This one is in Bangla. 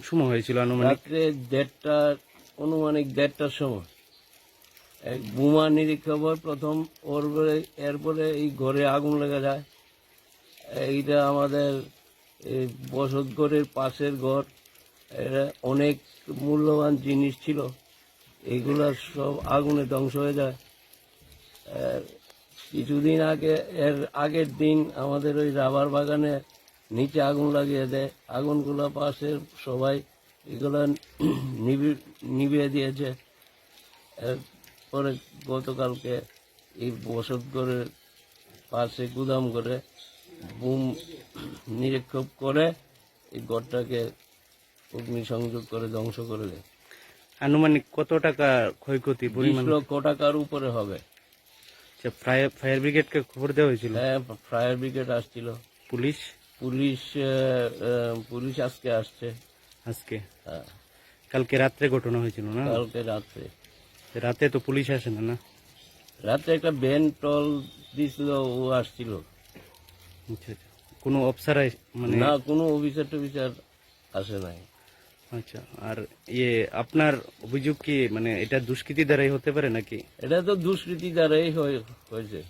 সময় হয়েছিল আনুমানিক? রাত্রে 1:30 অনুমানিক 1:30টার সময় এক বোমা নিরীক্ষা হয় প্রথম, এরপরে এই ঘরে আগুন লেগে যায়। এইটা আমাদের এই বসত ঘরের পাশের ঘর, এটা অনেক মূল্যবান জিনিস ছিল, এইগুলা সব আগুনে ধ্বংস হয়ে যায়। কিছুদিন আগে, এর আগের দিন আমাদের ওই রাবার বাগানে নিচে আগুন লাগিয়ে দেয়, আগুনগুলো পাশের সবাই এগুলো নিভিয়ে দিয়েছে। এরপরে গতকালকে এই বসত ঘরের পাশে গুদাম করে বুম নিরীক্ষণ করে এই ঘরটাকে অগ্নিসংযোগ করে ধ্বংস করে দেয়। আনুমানিক কত টাকা ক্ষয়ক্ষতি 20 পরিমাণ? লক্ষ টাকার উপরে হবে। আচ্ছা, ফায়ার ব্রিগেডকে খবর দেওয়া হয়েছিল? হ্যাঁ, ফায়ার ব্রিগেড আসছিল। পুলিশ? পুলিশ আজকে আসছে। আজকে? হ্যাঁ, কালকে রাত্রে ঘটনা হয়েছিল না? কালকে রাত্রে। রাতে তো পুলিশ আসে না? না, রাত্রে একটা ভ্যান টল দিছিল, ও আসছিল। আচ্ছা আচ্ছা। কোনো অফিসার মানে? না, কোনো অফিসার টফিসার আসে নাই। আচ্ছা, আর আপনার অভিযোগ কি মানে এটা দুষ্কৃতি দ্বারাই হতে পারে নাকি? এটা তো দুষ্কৃতি দ্বারাই হয়েছে।